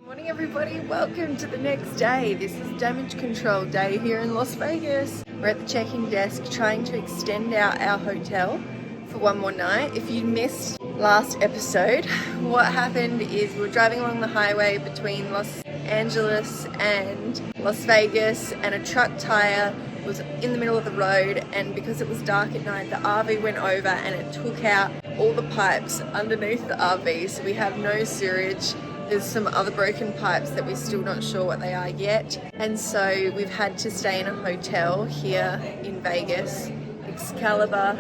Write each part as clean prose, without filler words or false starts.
Morning everybody, welcome to the next day. This is damage control day here in Las Vegas. We're at the check-in desk trying to extend out our hotel for one more night. If you missed last episode, what happened is we were driving along the highway between Los Angeles and Las Vegas, and a truck tire was in the middle of the road, and because it was dark at night, the RV went over and it took out all the pipes underneath the RV, so we have no sewage. There's some other broken pipes that we're still not sure what they are yet. And so we've had to stay in a hotel here in Vegas, Excalibur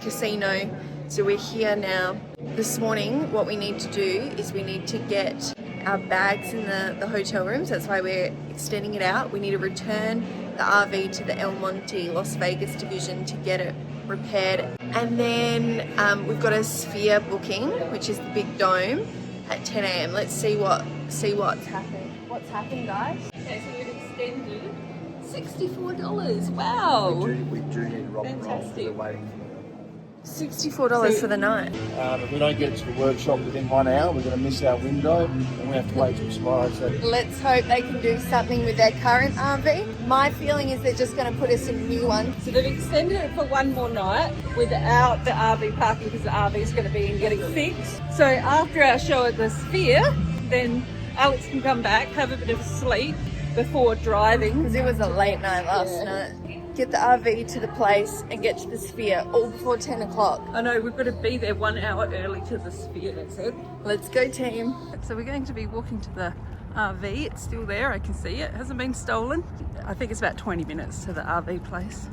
Casino. So we're here now. This morning, what we need to do is we need to get our bags in the hotel rooms. That's why we're extending it out. We need to return the RV to the El Monte Las Vegas division to get it repaired. And then we've got a Sphere booking, which is the big dome, at 10 a.m. Let's see what's happened. What's happened, guys? Okay, so we've extended $64. Wow. We do need rock and roll. Fantastic. We're waiting $64 for the night. if we don't get it to the workshop within 1 hour, we're going to miss our window and we have to wait till tomorrow. So Let's hope they can do something with their current RV. My feeling is they're just going to put us in a new one. So they've extended it for one more night without the RV parking because the RV is going to be getting fixed. So after our show at the Sphere, then Alex can come back, have a bit of a sleep before driving. Because it was a late night last night. Get the RV to the place and get to the Sphere all before 10 o'clock. I know, we've got to be there 1 hour early to the Sphere, that's it. Let's go, team. So we're going to be walking to the RV. It's still there, I can see it. It hasn't been stolen. I think it's about 20 minutes to the RV place.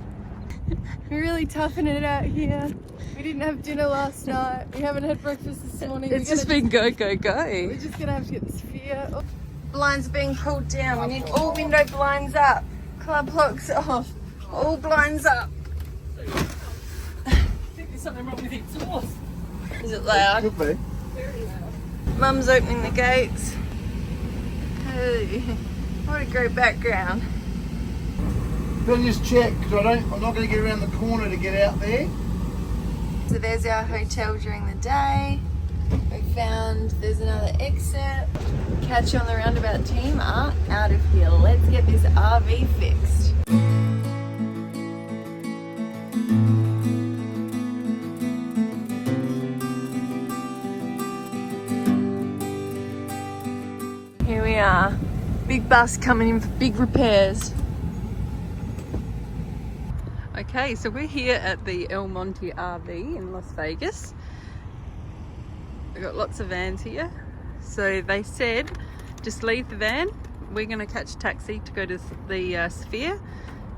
We're really toughing it out here. We didn't have dinner last night. We haven't had breakfast this morning. It's just been go, go, go. We're just going to have to get the Sphere. Oh. Blinds being pulled down. We need all window blinds up. Club locks off. All blinds up. I think there's something wrong with the exhaust. Is it loud? could be. Very loud. Mum's opening the gates. Hey, what a great background. Better just check because I'm not going to get around the corner to get out there. So there's our hotel during the day. We found there's another exit. Catch you on the roundabout, team. Are out of here. Let's get this RV fixed. Here we are. Big bus coming in for big repairs. Okay, so we're here at the El Monte RV in Las Vegas. We've got lots of vans here. So they said, just leave the van. We're going to catch a taxi to go to the Sphere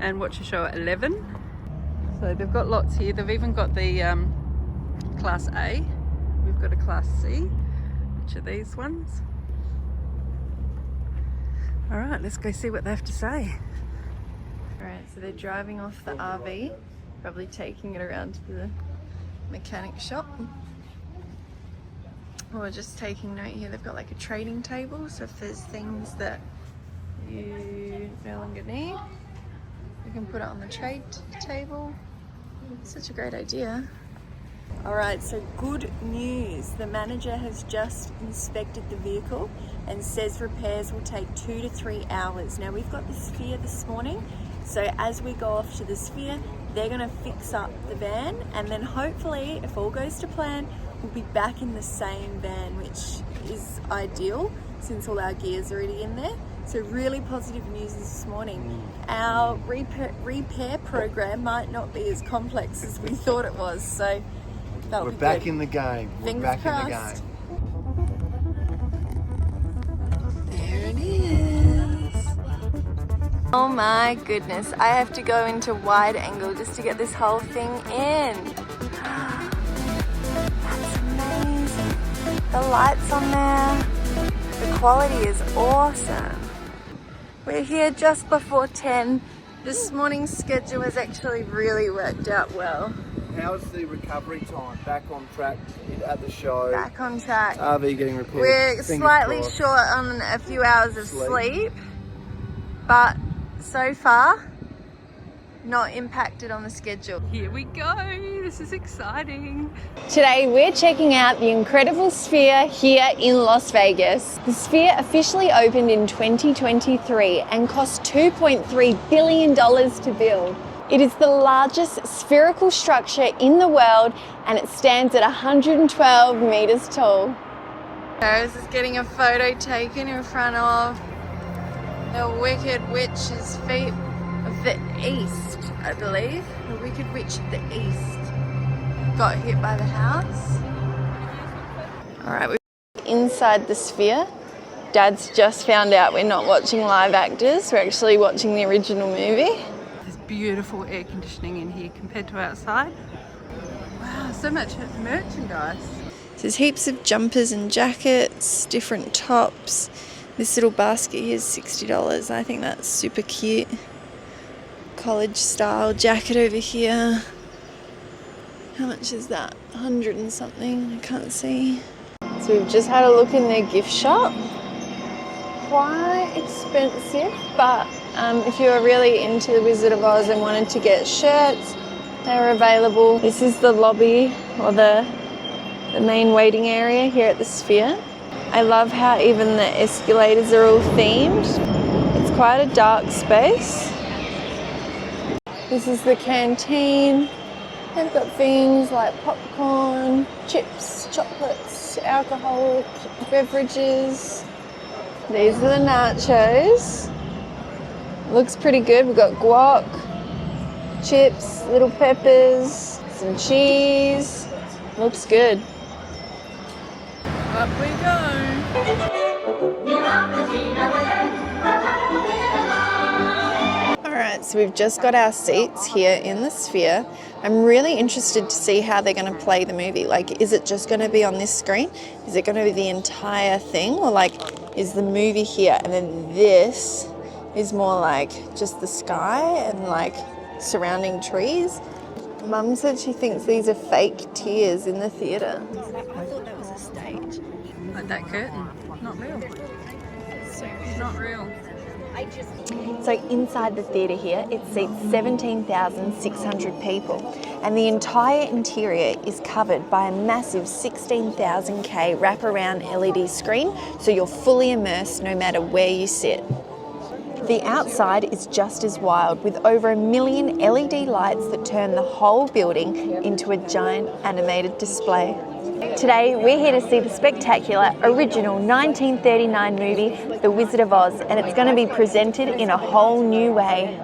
and watch a show at 11. So they've got lots here. They've even got the Class A. We've got a Class C, which are these ones. All right, let's go see what they have to say. Alright, so they're driving off the RV, probably taking it around to the mechanic shop. Or just taking note here, they've got like a trading table, so if there's things that you no longer need, you can put it on the trade table. Such a great idea. Alright, so good news. The manager has just inspected the vehicle and says repairs will take 2 to 3 hours. Now we've got the Sphere this morning, so as we go off to the Sphere, they're going to fix up the van, and then hopefully, if all goes to plan, we'll be back in the same van, which is ideal since all our gear's already in there. So really positive news this morning. Our repair program might not be as complex as we thought it was, so that'll We're be back good. in the game. We're Fingers back crossed. in There it is. Oh my goodness, I have to go into wide angle just to get this whole thing in. That's amazing. The lights on there. The quality is awesome. We're here just before 10. This morning's schedule has actually really worked out well. the game. How's the recovery time? Back on track at the show? Back on track. RV getting repaired? We're Fingers slightly crossed. short on a few hours of sleep, but so far not impacted on the schedule. Here we go. This is exciting. Today we're checking out the incredible Sphere here in Las Vegas. The Sphere officially opened in 2023 and cost $2.3 billion to build. It is the largest spherical structure in the world and it stands at 112 meters tall. Rose is getting a photo taken in front of the Wicked Witch's feet of the East, I believe. The Wicked Witch of the East got hit by the house. Alright, we're inside the Sphere. Dad's just found out we're not watching live actors, we're actually watching the original movie. There's beautiful air conditioning in here compared to outside. Wow, so much merchandise. There's heaps of jumpers and jackets, different tops. This little basket here is $60. I think that's super cute. College style jacket over here. How much is that? 100 and something, I can't see. So we've just had a look in their gift shop. Quite expensive, but if you were really into the Wizard of Oz and wanted to get shirts, they're available. This is the lobby or the main waiting area here at the Sphere. I love how even the escalators are all themed. It's quite a dark space. This is the canteen. They've got things like popcorn, chips, chocolates, alcoholic beverages. These are the nachos. Looks pretty good. We've got guac, chips, little peppers, some cheese. Looks good. Up we go. Alright, so we've just got our seats here in the Sphere. I'm really interested to see how they're going to play the movie. Like, is it just going to be on this screen? Is it going to be the entire thing? Or like, is the movie here and then this is more like just the sky and like surrounding trees? Mum said she thinks these are fake tears in the theatre. I thought that was a stage. Like that curtain. Not real. Not real. So inside the theatre here, it seats 17,600 people and the entire interior is covered by a massive 16,000K wraparound LED screen, so you're fully immersed no matter where you sit. The outside is just as wild, with over 1 million LED lights that turn the whole building into a giant animated display. Today, we're here to see the spectacular original 1939 movie, The Wizard of Oz, and it's going to be presented in a whole new way.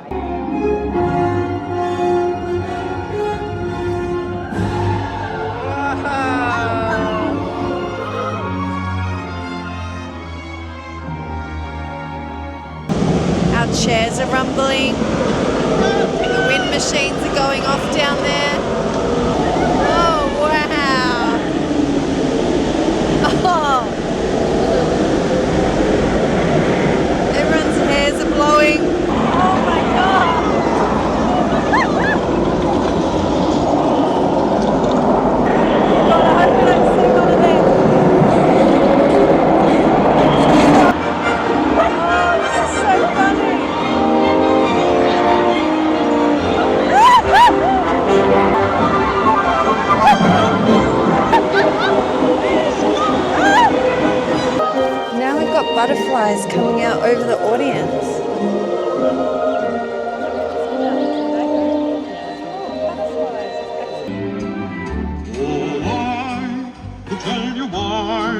Our chairs are rumbling, the wind machines are going off down there. Oh wow! Oh. Everyone's hairs are blowing. Oh my god! God, I hope we don't see one of them. Oh, this is so funny. Now we've got butterflies coming out over the audience. Oh, I could tell you why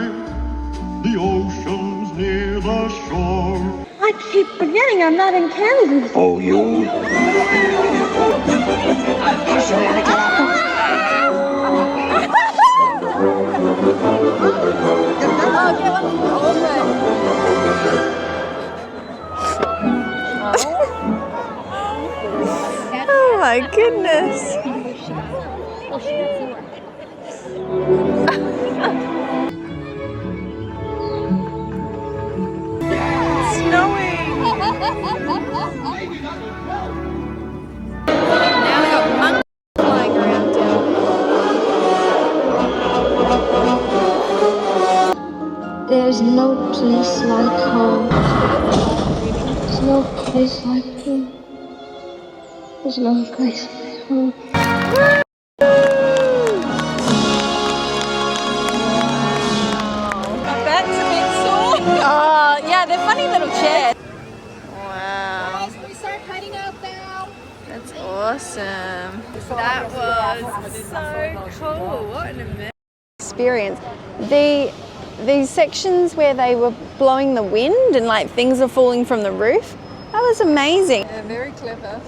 the ocean's near the shore. I keep forgetting I'm not in Kansas. Oh, you? Oh, get one from Oh my goodness. It's snowing. Now we got monkeys flying around down there. There's no place like home. There's no place like home. There's no place. My back's a bit sore. Oh, yeah, they're funny little chairs. Wow. We start heading out now. That's awesome. That was so cool. What an amazing experience. These sections where they were blowing the wind and like things are falling from the roof, that was amazing. Yeah, very clever.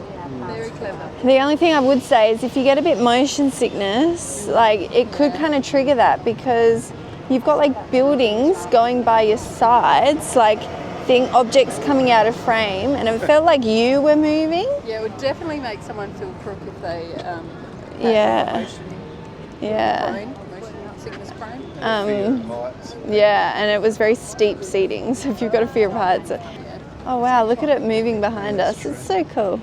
Very clever. The only thing I would say is if you get a bit motion sickness, like it could kind of trigger that because you've got like buildings going by your sides, like objects coming out of frame, and it felt like you were moving. Yeah, it would definitely make someone feel crook if they Yeah. motion sickness prone. Yeah, and it was very steep seating, so if you've got a fear of heights. Oh wow, look at it moving behind us. It's so cool.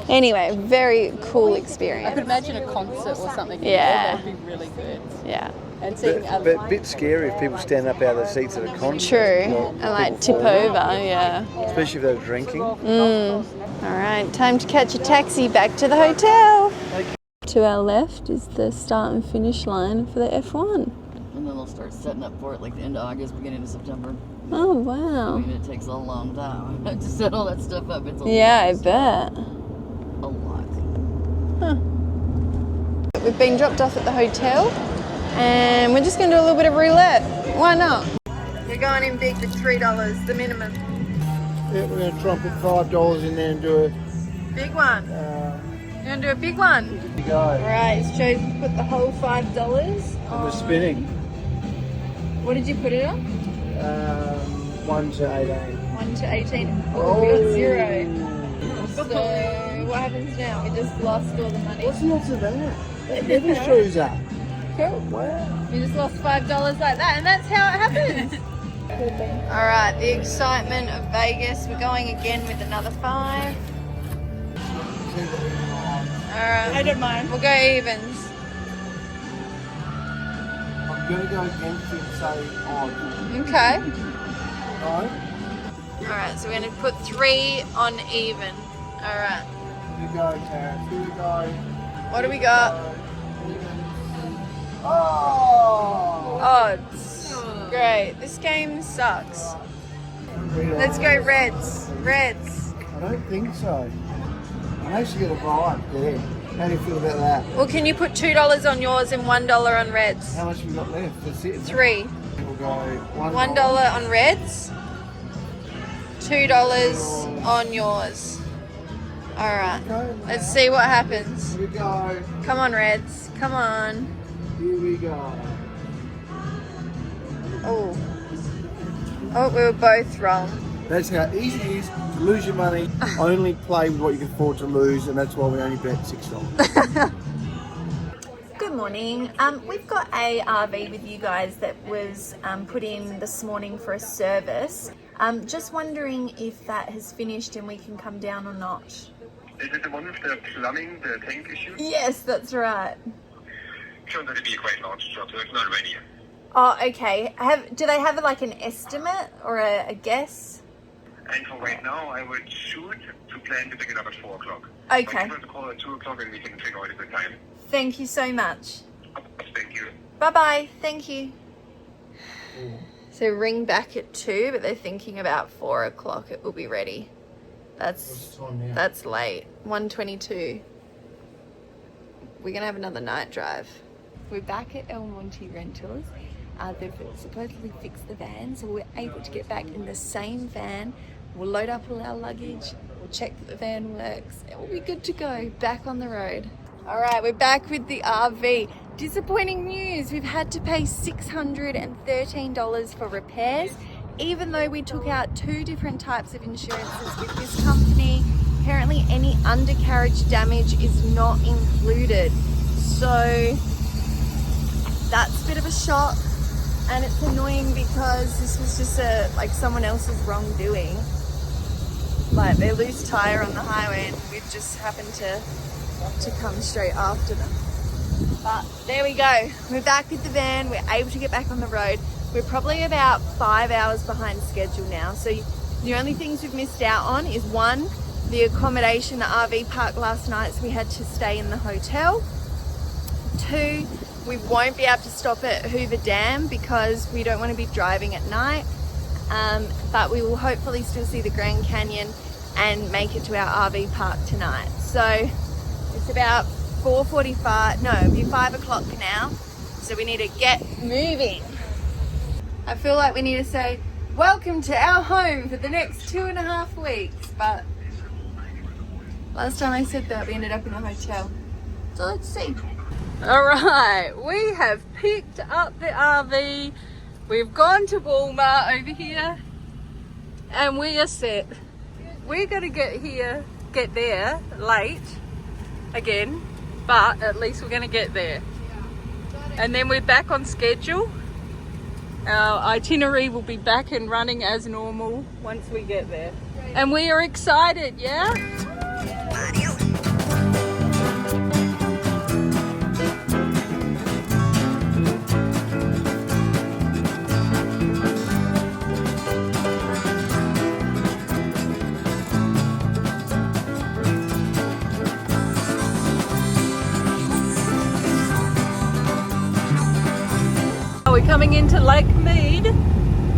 Anyway, very cool I experience. could imagine a concert or something. Yeah. That would be really good. Yeah. And seeing But other a bit scary if people stand up out of their seats at a concert. True. Well, And like people tip fall over, yeah. especially if they're drinking. All right, time to catch a taxi back to the hotel. To our left is the start and finish line for the F1. And then they'll start setting up for it like the end of August, beginning of September. Oh, I wow. mean, it takes a long time to set all that stuff up. It's a Yeah, I lot. bet. A lot. We've been dropped off at the hotel and we're just going to do a little bit of roulette. Why not? We're going in big with $3, the minimum. Yeah, we're going to try and put $5 in there and do a Big one. You want to do a big one? go. Alright, it's chosen to put the whole $5 And we're spinning. What did you put it on? 1 to 18. 1 to 18. Oh, we got 0. So what happens now? We just lost all the money. What's the odds of that? That never shows up. Cool. Wow. We just lost $5 like that, and that's how it happens. Alright, the excitement of Vegas. We're going again with another 5. Alright. I don't mind. We'll go evens. I'm going to go against it and say odd. Okay. Right? Alright, so we're going to put 3 on even. Alright. Here we go, Terrence. Here we go. What do we got? Oh! Odds. Great. This game sucks. Let's go Reds. Reds. I don't think so. I actually get a vibe there. How do you feel about that? Well, can you put $2 on yours and $1 on Reds? How much have we got left? That's it. 3. We'll go $1 on Reds. $2 on yours. Alright. Okay. Let's see what happens. Here we go. Come on, Reds. Come on. Here we go. Oh. Oh, we were both wrong. That's how easy it is to lose your money. Only play with what you can afford to lose, and that's why we only bet $6. Good morning. We've got a RV with you guys that was put in this morning for a service. Just wondering if that has finished and we can come down or not. Is it the one with the plumbing, the tank issue? Yes, that's right. Sure, that'll be a quite large job, so it's not ready yet. Oh, okay. Do they have like an estimate or a guess? And for right now, I would shoot to plan to pick it up at 4 o'clock. Okay. Give us a call at 2 o'clock and we can figure out a good time. Thank you so much. Thank you. Bye-bye. Thank you. So ring back at 2, but they're thinking about 4 o'clock it will be ready. That's late. 1:22. We're gonna have another night drive. We're back at El Monte Rentals. They've supposedly fixed the van, so we're able to get back in the same van. We'll load up all our luggage. We'll check that the van works, and we'll be good to go. Back on the road. All right, we're back with the RV. Disappointing news, we've had to pay $613 for repairs, even though we took out 2 different types of insurances with this company. Apparently any undercarriage damage is not included. So that's a bit of a shock, and it's annoying because this was just like someone else's wrongdoing. Like they lose tire on the highway and we've just happened to come straight after them. But there we go. We're back with the van. We're able to get back on the road. We're probably about 5 hours behind schedule now. So the only things we've missed out on is 1, the accommodation, the RV park last night, so we had to stay in the hotel. 2, we won't be able to stop at Hoover Dam because we don't want to be driving at night, but we will hopefully still see the Grand Canyon and make it to our RV park tonight. So it's about 4:45, no, it'll be 5 o'clock now, so we need to get moving. I feel like we need to say welcome to our home for the next 2.5 weeks, but last time I said that we ended up in a hotel, so let's see. All right, we have picked up the RV. We've gone to Walmart over here and we are set. We're gonna get there late again, but at least we're gonna get there. And then we're back on schedule. Our itinerary will be back and running as normal once we get there. And we are excited, yeah? We're coming into Lake Mead,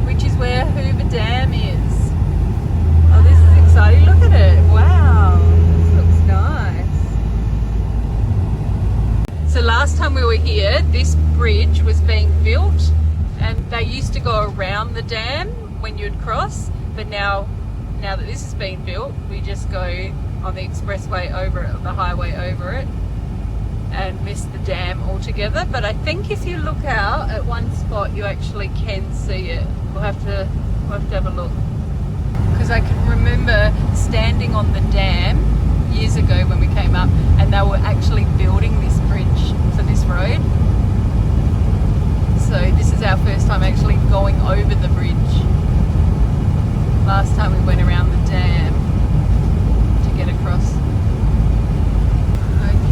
which is where Hoover Dam is. Oh, this is exciting. Look at it. Wow, this looks nice. So last time we were here, this bridge was being built and they used to go around the dam when you'd cross, but now that this has been built, we just go on the expressway over it, the highway over it, and miss the dam altogether. But I think if you look out at one spot you actually can see it. We'll have to have a look, because I can remember standing on the dam years ago when we came up and they were actually building this bridge for this road. So this is our first time actually going over the bridge. Last time we went around the dam to get across.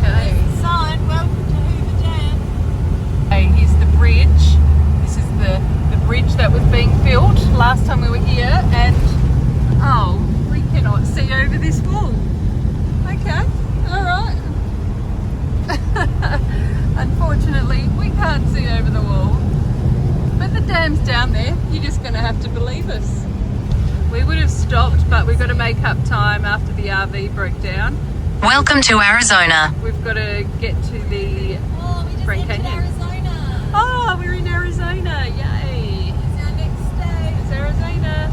Okay. Sign, welcome to Hoover Dam. Hey, here's the bridge. This is the bridge that was being built last time we were here, and oh, we cannot see over this wall. Okay, alright. Unfortunately, we can't see over the wall. But the dam's down there, you're just going to have to believe us. We would have stopped, but we've got to make up time after the RV broke down. Welcome to Arizona. We've got to get to the Grand Canyon. Arizona. Oh, we're in Arizona. Yay. It's our next stay. It's Arizona.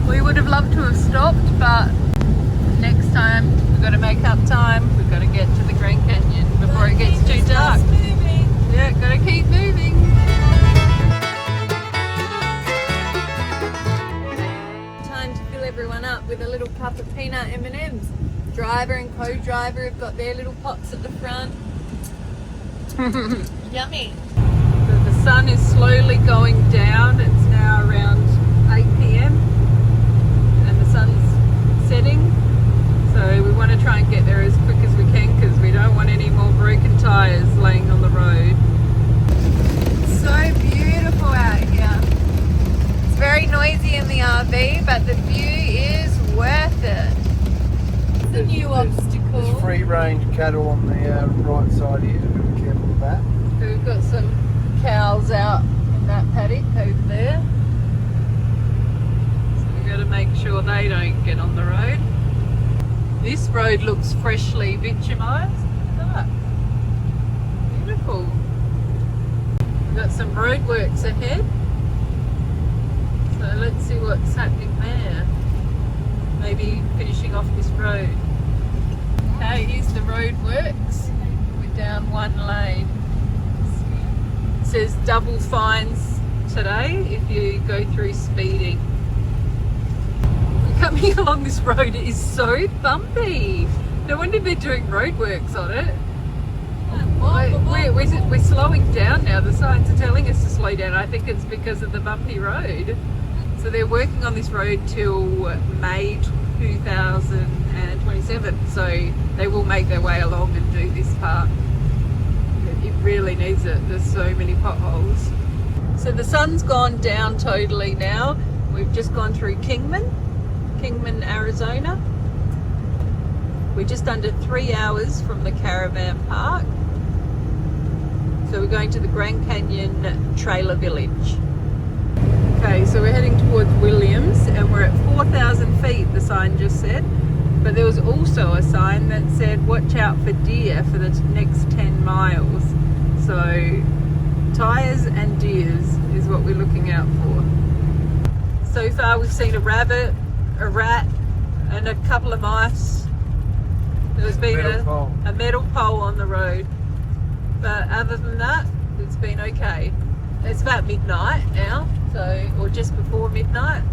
We would have loved to have stopped, but next time we've got to make up time. We've got to get to the Grand Canyon before it gets too dark. Yeah, got to keep moving. Everyone up with a little cup of peanut M&Ms. Driver and co-driver have got their little pots at the front. Yummy. So the sun is slowly going down. It's now around 8 p.m. and the sun's setting. So we want to try and get there as quick as we can because we don't want any more broken tyres laying on the road. It's so beautiful out here. It's very noisy in the RV, but the view is worth it. It's a new obstacle. There's free range cattle on the right side here, so be careful of that. We've got some cows out in that paddock over there. So we've got to make sure they don't get on the road. This road looks freshly bitumised. Look at that. Beautiful. We've got some roadworks ahead. So let's see what's happening there. Maybe finishing off this road. Okay, here's the road works. We're down one lane. It says double fines today if you go through speeding. We're coming along this road, it is so bumpy. No wonder they're doing road works on it. We're slowing down now. The signs are telling us to slow down. I think it's because of the bumpy road. So they're working on this road till May 2027. So they will make their way along and do this part. It really needs it. There's so many potholes. So the sun's gone down totally now. We've just gone through Kingman Kingman, Arizona. We're just under 3 hours from the caravan park. So we're going to the Grand Canyon Trailer Village. Okay, so we're heading towards Williams and we're at 4,000 feet, the sign just said. But there was also a sign that said, watch out for deer for the next 10 miles. So tyres and deers is what we're looking out for. So far we've seen a rabbit, a rat and a couple of mice. There's been a metal pole on the road. But other than that, it's been okay. It's about midnight now, so, or just before midnight.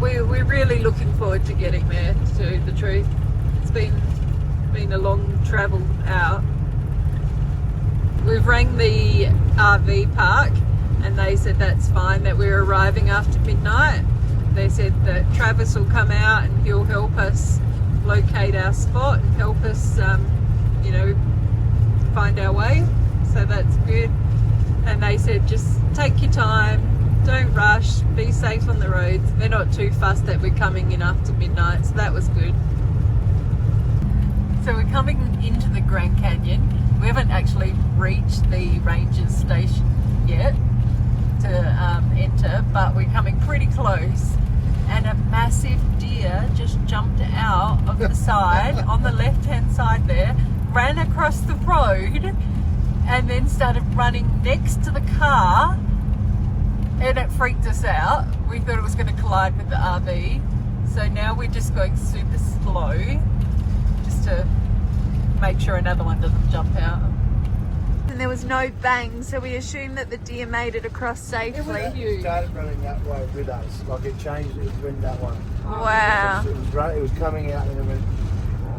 We're really looking forward to getting there, to tell you the truth. It's been a long travel out. We've rang the RV park and they said that's fine, that we're arriving after midnight. They said that Travis will come out and he'll help us locate our spot and help us, you know, find our way. So that's good. And they said just take your time, don't rush, be safe on the roads. They're not too fussed that we're coming in after midnight, so that was good. So we're coming into the Grand Canyon. We haven't actually reached the ranger's station yet to enter, but we're coming pretty close. And a massive deer just jumped out of the side on the left hand side there, ran across the road and then started running next to the car, and it freaked us out. We thought it was going to collide with the RV, so now we're just going super slow just to make sure another one doesn't jump out. And there was no bang, so we assumed that the deer made it across safely. It started running that way with us, like it changed, it went that way. Wow. It was coming out and it went.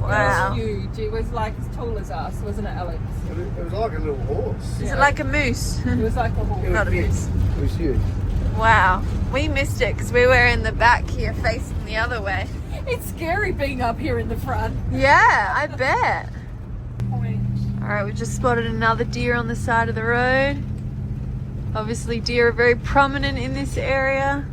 Wow. It was huge. It was like as tall as us, wasn't it, Alex? It was like a little horse. Is it like a moose? It was like a horse. Not a big. moose. It was huge. Wow. We missed it because we were in the back here facing the other way. It's scary being up here in the front. Yeah, I bet. Alright, we just spotted another deer on the side of the road. Obviously deer are very prominent in this area.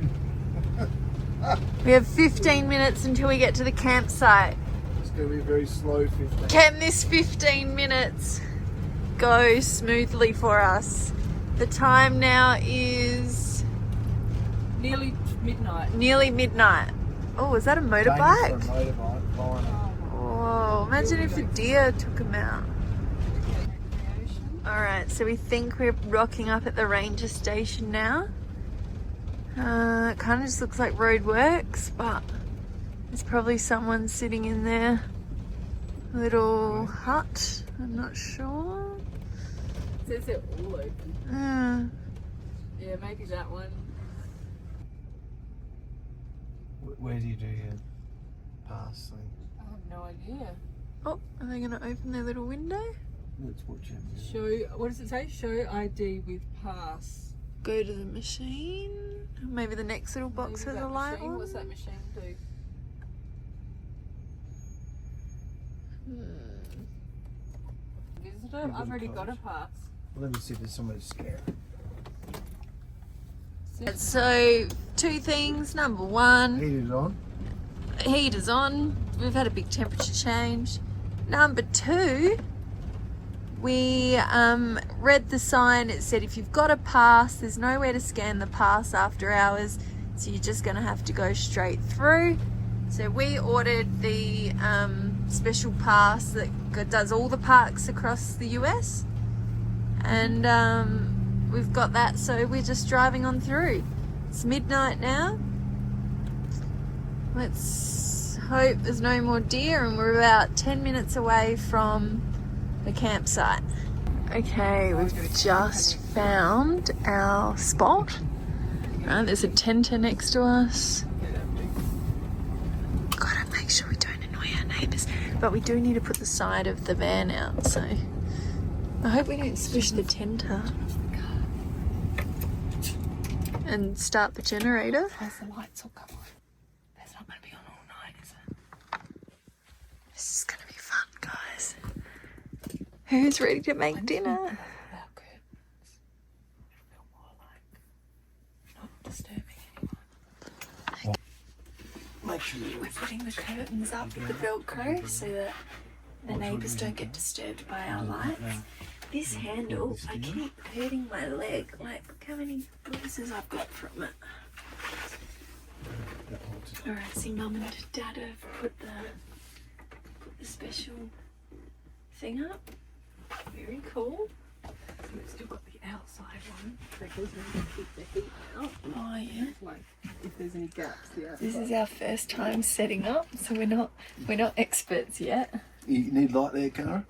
We have 15 minutes until we get to the campsite. It's going to be a very slow 15. Can this 15 minutes go smoothly for us? The time now is Nearly midnight. nearly midnight. Oh, is that a motorbike? Dangerous for a motorbike, flying. Whoa, imagine if a deer took him out. Alright, so we think we're rocking up at the ranger station now. It kind of just looks like road works, but there's probably someone sitting in their little hut. I'm not sure. It says they're all open. Yeah, maybe that one. Where do you do your pass thing? I have no idea. Oh, are they going to open their little window? Let's watch it. Show, what does it say? Show ID with pass. Go to the machine. Maybe the next little box Maybe has a that light machine. on. What's that machine do? Visitor? I've already got a pass. Let me see if there's somebody scared. So, two things. Number one, Heat is on. heat is on. We've had a big temperature change. Number two, we read the sign. It said if you've got a pass, there's nowhere to scan the pass after hours, so you're just going to have to go straight through. So we ordered the special pass that does all the parks across the US, and we've got that, so we're just driving on through. It's midnight now. Let's hope there's no more deer, and we're about 10 minutes away from the campsite. Okay, we've just found our spot. There's a tenter next to us. Gotta make sure we don't annoy our neighbours, but we do need to put the side of the van out, so I hope we don't squish the tenter. And start the generator. The lights will come on. That's not going to be on all night, is it? This is gonna be fun, guys. Who's ready to make dinner? Without curtains. It'll feel more like not disturbing anyone. Make We're putting the curtains up with the Velcro so that the neighbours don't get disturbed by our lights. This handle, I keep hurting my leg. Like, look how many bruises I've got from it. Alright, see, Mum and Dad have put the special thing up. Very cool. We've still got the outside one because we can keep the heat out. Oh yeah. Like if there's any gaps, the outside. This is our first time setting up, so we're not experts yet. You need light there, Cara?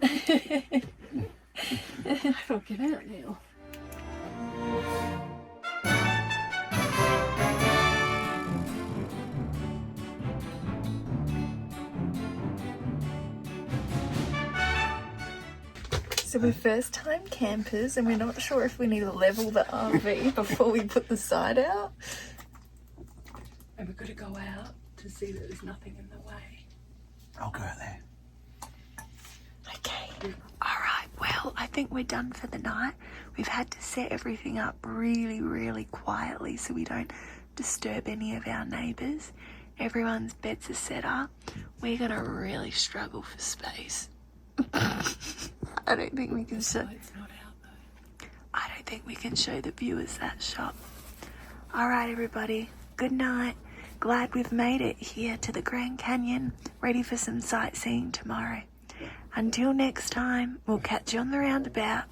I'll get out now. So we're first time campers and we're not sure if we need to level the RV before we put the side out. And we've got to go out to see that there's nothing in the way. I'll go out there. Okay. Alright, well, I think we're done for the night. We've had to set everything up really, really quietly so we don't disturb any of our neighbours. Everyone's beds are set up. We're going to really struggle for space. I don't think we can show. It's not out though. I don't think we can show the viewers that shot. Alright everybody, good night. Glad we've made it here to the Grand Canyon, ready for some sightseeing tomorrow. Until next time, we'll catch you on the roundabout.